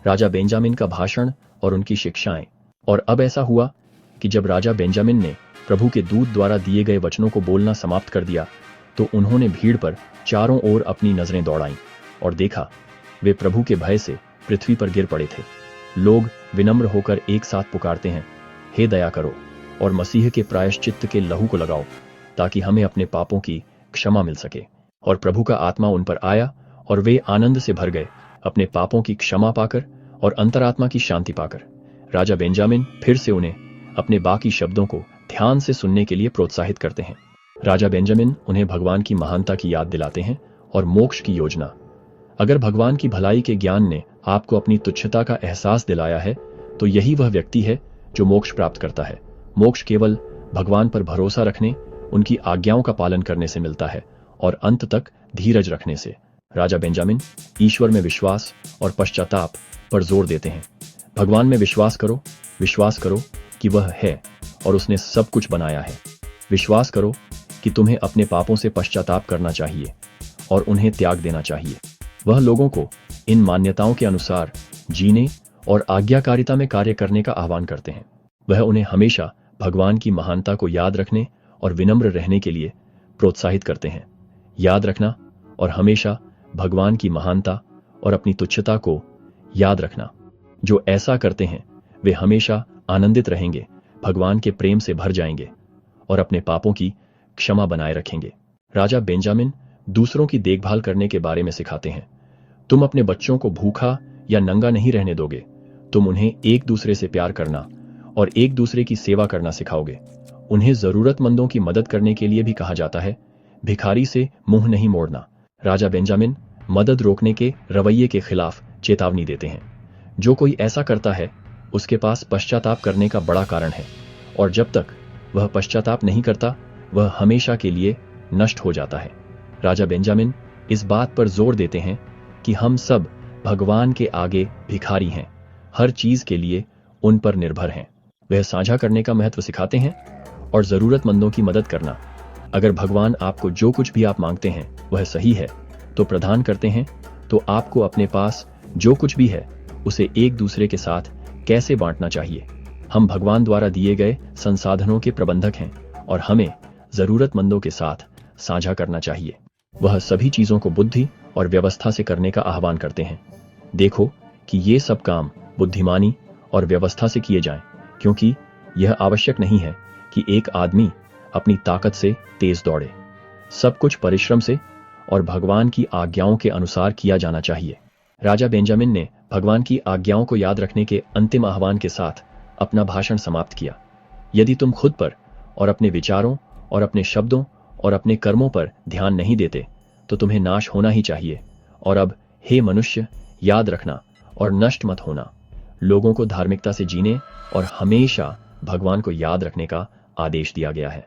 राजा Benjamin का भाषण और उनकी शिक्षाएं। और अब ऐसा हुआ कि जब राजा बेंजामिन ने प्रभु के दूत द्वारा दिए गए वचनों को बोलना समाप्त कर दिया तो उन्होंने भीड़ पर चारों ओर अपनी नजरें दौड़ाईं और देखा वे प्रभु के भय से पृथ्वी पर गिर पड़े थे। लोग विनम्र होकर एक साथ पुकारते हैं, हे दया करो और मसीह के प्रायश्चित्त के लहू को लगाओ ताकि हमें अपने पापों की क्षमा मिल सके। और प्रभु का आत्मा उन पर आया और वे आनंद से भर गए अपने पापों की क्षमा पाकर और अंतरात्मा की शांति पाकर। राजा बेंजामिन फिर से उन्हें अपने बाकी शब्दों को ध्यान से सुनने के लिए प्रोत्साहित करते हैं। राजा बेंजामिन उन्हें भगवान की महानता की याद दिलाते हैं और मोक्ष की योजना। अगर भगवान की भलाई के ज्ञान ने आपको अपनी तुच्छता का एहसास दिलाया है तो यही वह व्यक्ति है जो मोक्ष प्राप्त करता है। मोक्ष केवल भगवान पर भरोसा रखने, उनकी आज्ञाओं का पालन करने से मिलता है और अंत तक धीरज रखने से। राजा बेंजामिन ईश्वर में विश्वास और पश्चाताप पर जोर देते हैं। भगवान में विश्वास करो कि वह है और उसने सब कुछ बनाया है। विश्वास करो कि तुम्हें अपने पापों से पश्चाताप करना चाहिए और उन्हें त्याग देना चाहिए। वह लोगों को इन मान्यताओं के अनुसार जीने और आज्ञाकारिता में कार्य करने का आह्वान करते हैं। वह उन्हें हमेशा भगवान की महानता को याद रखने और विनम्र रहने के लिए प्रोत्साहित करते हैं। याद रखना और हमेशा भगवान की महानता और अपनी तुच्छता को याद रखना। जो ऐसा करते हैं वे हमेशा आनंदित रहेंगे, भगवान के प्रेम से भर जाएंगे और अपने पापों की क्षमा बनाए रखेंगे। राजा बेंजामिन दूसरों की देखभाल करने के बारे में सिखाते हैं। तुम अपने बच्चों को भूखा या नंगा नहीं रहने दोगे। तुम उन्हें एक दूसरे से प्यार करना और एक दूसरे की सेवा करना सिखाओगे। उन्हें जरूरतमंदों की मदद करने के लिए भी कहा जाता है। भिखारी से मुंह नहीं मोड़ना। राजा बेंजामिन मदद रोकने के रवैये के खिलाफ चेतावनी देते हैं। जो कोई ऐसा करता है उसके पास पश्चाताप करने का बड़ा कारण है और जब तक वह पश्चाताप नहीं करता वह हमेशा के लिए नष्ट हो जाता है। राजा बेंजामिन इस बात पर जोर देते हैं कि हम सब भगवान के आगे भिखारी हैं, हर चीज के लिए उन पर निर्भर हैं। वह साझा करने का महत्व सिखाते हैं और जरूरतमंदों की मदद करना। अगर भगवान आपको जो कुछ भी आप मांगते हैं वह सही है तो प्रदान करते हैं, तो आपको अपने पास जो कुछ भी है उसे एक दूसरे के साथ कैसे बांटना चाहिए। हम भगवान द्वारा दिए गए संसाधनों के प्रबंधक हैं और हमें जरूरतमंदों के साथ साझा करना चाहिए। वह सभी चीजों को बुद्धि और व्यवस्था से करने का आह्वान करते हैं। देखो कि ये सब काम बुद्धिमानी और व्यवस्था से किए जाएं, क्योंकि यह आवश्यक नहीं है कि एक आदमी अपनी ताकत से तेज दौड़े। सब कुछ परिश्रम से और भगवान की आज्ञाओं के अनुसार किया जाना चाहिए। राजा बेंजामिन ने भगवान की आज्ञाओं को याद रखने के अंतिम आह्वान के साथ अपना भाषण समाप्त किया। यदि तुम खुद पर और अपने विचारों और अपने शब्दों और अपने कर्मों पर ध्यान नहीं देते तो तुम्हें नाश होना ही चाहिए। और अब हे मनुष्य, याद रखना और नष्ट मत होना। लोगों को धार्मिकता से जीने और हमेशा भगवान को याद रखने का आदेश दिया गया है।